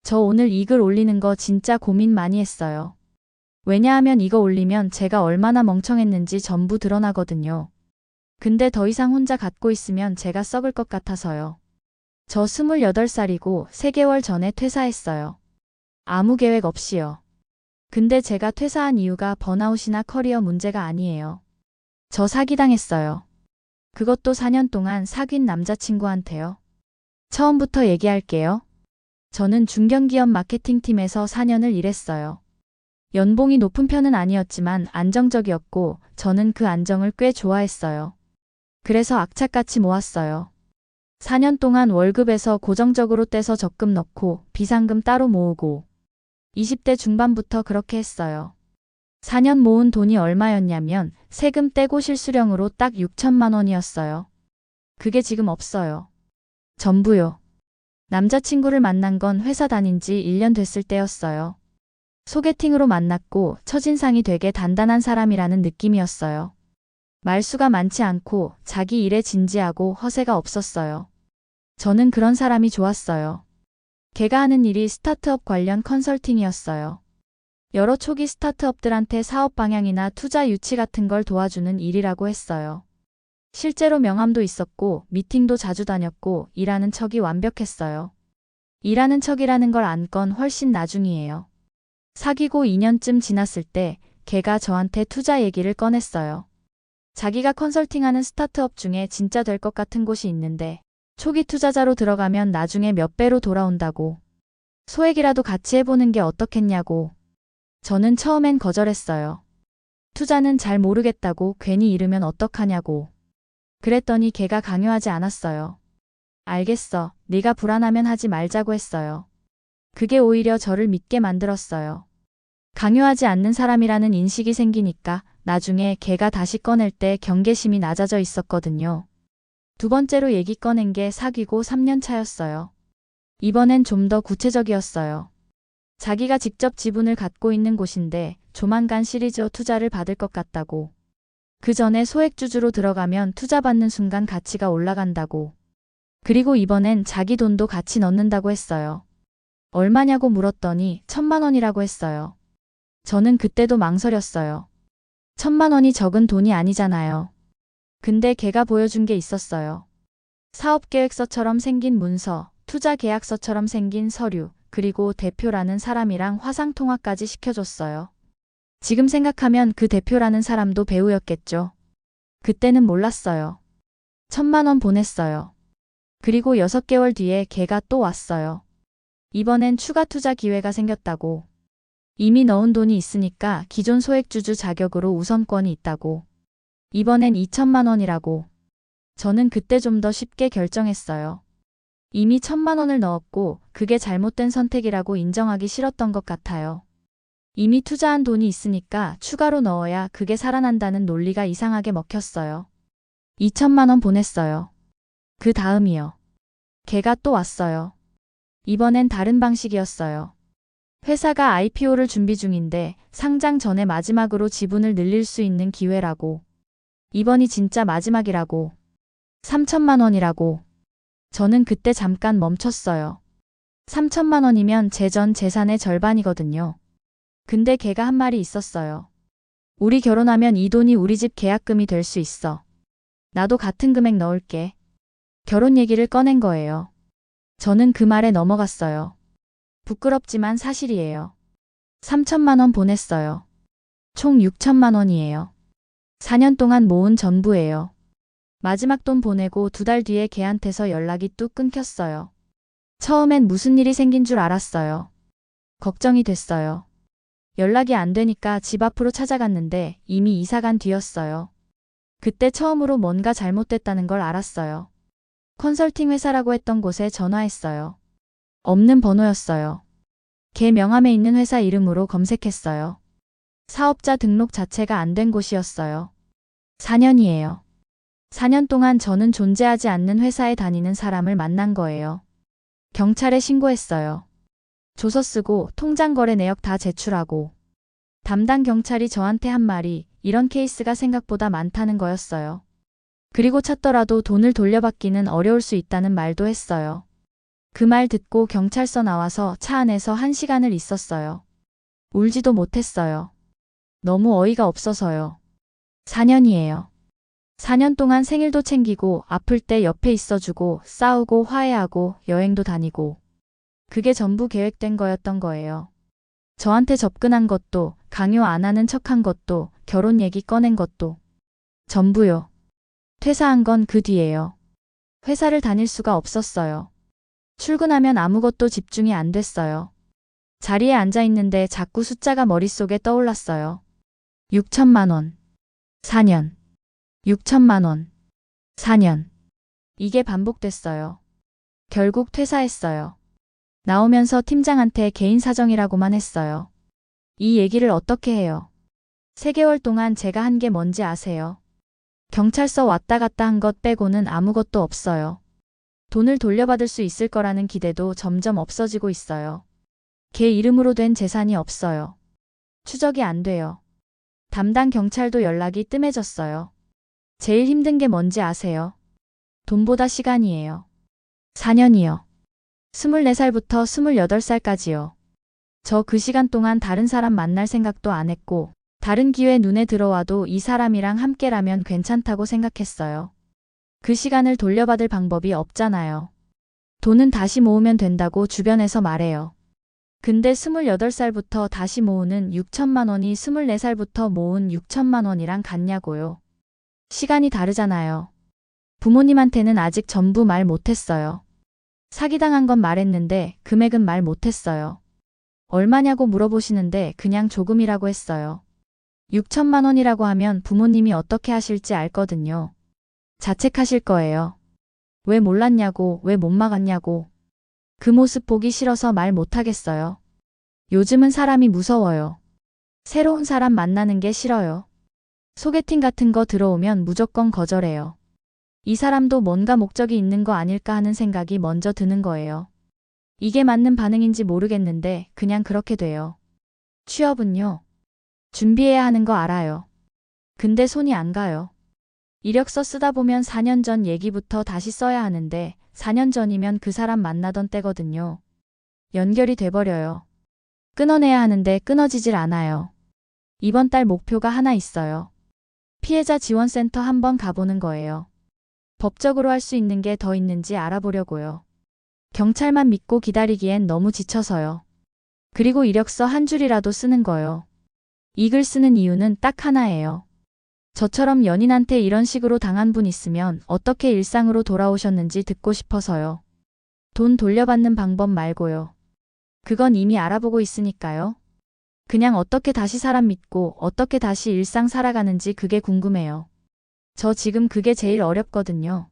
저 오늘 이 글 올리는 거 진짜 고민 많이 했어요. 왜냐하면 이거 올리면 제가 얼마나 멍청했는지 전부 드러나거든요. 근데 더 이상 혼자 갖고 있으면 제가 썩을 것 같아서요. 저 28살이고 3개월 전에 퇴사했어요. 아무 계획 없이요. 근데 제가 퇴사한 이유가 번아웃이나 커리어 문제가 아니에요. 저 사기당했어요. 그것도 4년 동안 사귄 남자친구한테요. 처음부터 얘기할게요. 저는 중견기업 마케팅팀에서 4년을 일했어요. 연봉이 높은 편은 아니었지만 안정적이었고 저는 그 안정을 꽤 좋아했어요. 그래서 악착같이 모았어요. 4년 동안 월급에서 고정적으로 떼서 적금 넣고 비상금 따로 모으고 20대 중반부터 그렇게 했어요. 4년 모은 돈이 얼마였냐면 세금 떼고 실수령으로 딱 6천만 원이었어요. 그게 지금 없어요. 전부요. 남자친구를 만난 건 회사 다닌 지 1년 됐을 때였어요. 소개팅으로 만났고 첫인상이 되게 단단한 사람이라는 느낌이었어요. 말수가 많지 않고 자기 일에 진지하고 허세가 없었어요. 저는 그런 사람이 좋았어요. 걔가 하는 일이 스타트업 관련 컨설팅이었어요. 여러 초기 스타트업들한테 사업 방향이나 투자 유치 같은 걸 도와주는 일이라고 했어요. 실제로 명함도 있었고 미팅도 자주 다녔고 일하는 척이 완벽했어요. 일하는 척이라는 걸 안 건 훨씬 나중이에요. 사귀고 2년쯤 지났을 때 걔가 저한테 투자 얘기를 꺼냈어요. 자기가 컨설팅하는 스타트업 중에 진짜 될 것 같은 곳이 있는데 초기 투자자로 들어가면 나중에 몇 배로 돌아온다고. 소액이라도 같이 해보는 게 어떻겠냐고. 저는 처음엔 거절했어요. 투자는 잘 모르겠다고 괜히 잃으면 어떡하냐고. 그랬더니 걔가 강요하지 않았어요. 알겠어. 네가 불안하면 하지 말자고 했어요. 그게 오히려 저를 믿게 만들었어요. 강요하지 않는 사람이라는 인식이 생기니까 나중에 걔가 다시 꺼낼 때 경계심이 낮아져 있었거든요. 두 번째로 얘기 꺼낸 게 사귀고 3년 차였어요. 이번엔 좀 더 구체적이었어요. 자기가 직접 지분을 갖고 있는 곳인데 조만간 시리즈 투자를 받을 것 같다고. 그 전에 소액주주로 들어가면 투자받는 순간 가치가 올라간다고. 그리고 이번엔 자기 돈도 같이 넣는다고 했어요. 얼마냐고 물었더니 1,000만 원이라고 했어요. 저는 그때도 망설였어요. 1,000만 원이 적은 돈이 아니잖아요. 근데 걔가 보여준 게 있었어요. 사업계획서처럼 생긴 문서, 투자계약서처럼 생긴 서류, 그리고 대표라는 사람이랑 화상통화까지 시켜줬어요. 지금 생각하면 그 대표라는 사람도 배우였겠죠. 그때는 몰랐어요. 1,000만 원 보냈어요. 그리고 6개월 뒤에 걔가 또 왔어요. 이번엔 추가 투자 기회가 생겼다고. 이미 넣은 돈이 있으니까 기존 소액주주 자격으로 우선권이 있다고. 이번엔 2천만 원이라고. 저는 그때 좀 더 쉽게 결정했어요. 이미 1,000만 원을 넣었고 그게 잘못된 선택이라고 인정하기 싫었던 것 같아요. 이미 투자한 돈이 있으니까 추가로 넣어야 그게 살아난다는 논리가 이상하게 먹혔어요. 2천만 원 보냈어요. 그 다음이요. 걔가 또 왔어요. 이번엔 다른 방식이었어요. 회사가 IPO를 준비 중인데 상장 전에 마지막으로 지분을 늘릴 수 있는 기회라고. 이번이 진짜 마지막이라고. 3천만 원이라고. 저는 그때 잠깐 멈췄어요. 3천만 원이면 제 전 재산의 절반이거든요. 근데 걔가 한 말이 있었어요. 우리 결혼하면 이 돈이 우리 집 계약금이 될 수 있어. 나도 같은 금액 넣을게. 결혼 얘기를 꺼낸 거예요. 저는 그 말에 넘어갔어요. 부끄럽지만 사실이에요. 3천만 원 보냈어요. 총 6천만 원이에요. 4년 동안 모은 전부예요. 마지막 돈 보내고 2달 뒤에 걔한테서 연락이 뚝 끊겼어요. 처음엔 무슨 일이 생긴 줄 알았어요. 걱정이 됐어요. 연락이 안 되니까 집 앞으로 찾아갔는데 이미 이사 간 뒤였어요. 그때 처음으로 뭔가 잘못됐다는 걸 알았어요. 컨설팅 회사라고 했던 곳에 전화했어요. 없는 번호였어요. 걔 명함에 있는 회사 이름으로 검색했어요. 사업자 등록 자체가 안 된 곳이었어요. 4년이에요. 4년 동안 저는 존재하지 않는 회사에 다니는 사람을 만난 거예요. 경찰에 신고했어요. 조서 쓰고 통장 거래 내역 다 제출하고. 담당 경찰이 저한테 한 말이 이런 케이스가 생각보다 많다는 거였어요. 그리고 찾더라도 돈을 돌려받기는 어려울 수 있다는 말도 했어요. 그 말 듣고 경찰서 나와서 차 안에서 1시간을 있었어요. 울지도 못했어요. 너무 어이가 없어서요. 4년이에요. 4년 동안 생일도 챙기고 아플 때 옆에 있어주고 싸우고 화해하고 여행도 다니고 그게 전부 계획된 거였던 거예요. 저한테 접근한 것도 강요 안 하는 척한 것도 결혼 얘기 꺼낸 것도 전부요. 퇴사한 건 그 뒤예요. 회사를 다닐 수가 없었어요. 출근하면 아무것도 집중이 안 됐어요. 자리에 앉아 있는데 자꾸 숫자가 머릿속에 떠올랐어요. 6천만 원. 4년. 6천만 원. 4년. 이게 반복됐어요. 결국 퇴사했어요. 나오면서 팀장한테 개인 사정이라고만 했어요. 이 얘기를 어떻게 해요? 3개월 동안 제가 한 게 뭔지 아세요? 경찰서 왔다 갔다 한 것 빼고는 아무것도 없어요. 돈을 돌려받을 수 있을 거라는 기대도 점점 없어지고 있어요. 걔 이름으로 된 재산이 없어요. 추적이 안 돼요. 담당 경찰도 연락이 뜸해졌어요. 제일 힘든 게 뭔지 아세요? 돈보다 시간이에요. 4년이요. 24살부터 28살까지요. 저 그 시간 동안 다른 사람 만날 생각도 안 했고 다른 기회 눈에 들어와도 이 사람이랑 함께라면 괜찮다고 생각했어요. 그 시간을 돌려받을 방법이 없잖아요. 돈은 다시 모으면 된다고 주변에서 말해요. 근데 28살부터 다시 모으는 6천만 원이 24살부터 모은 6천만 원이랑 같냐고요. 시간이 다르잖아요. 부모님한테는 아직 전부 말 못했어요. 사기당한 건 말했는데 금액은 말 못했어요. 얼마냐고 물어보시는데 그냥 조금이라고 했어요. 6천만 원이라고 하면 부모님이 어떻게 하실지 알거든요. 자책하실 거예요. 왜 몰랐냐고, 왜 못 막았냐고. 그 모습 보기 싫어서 말 못하겠어요. 요즘은 사람이 무서워요. 새로운 사람 만나는 게 싫어요. 소개팅 같은 거 들어오면 무조건 거절해요. 이 사람도 뭔가 목적이 있는 거 아닐까 하는 생각이 먼저 드는 거예요. 이게 맞는 반응인지 모르겠는데 그냥 그렇게 돼요. 취업은요? 준비해야 하는 거 알아요. 근데 손이 안 가요. 이력서 쓰다 보면 4년 전 얘기부터 다시 써야 하는데 4년 전이면 그 사람 만나던 때거든요. 연결이 돼버려요. 끊어내야 하는데 끊어지질 않아요. 이번 달 목표가 하나 있어요. 피해자 지원센터 한번 가보는 거예요. 법적으로 할 수 있는 게 더 있는지 알아보려고요. 경찰만 믿고 기다리기엔 너무 지쳐서요. 그리고 이력서 한 줄이라도 쓰는 거요. 이 글 쓰는 이유는 딱 하나예요. 저처럼 연인한테 이런 식으로 당한 분 있으면 어떻게 일상으로 돌아오셨는지 듣고 싶어서요. 돈 돌려받는 방법 말고요. 그건 이미 알아보고 있으니까요. 그냥 어떻게 다시 사람 믿고 어떻게 다시 일상 살아가는지 그게 궁금해요. 저 지금 그게 제일 어렵거든요.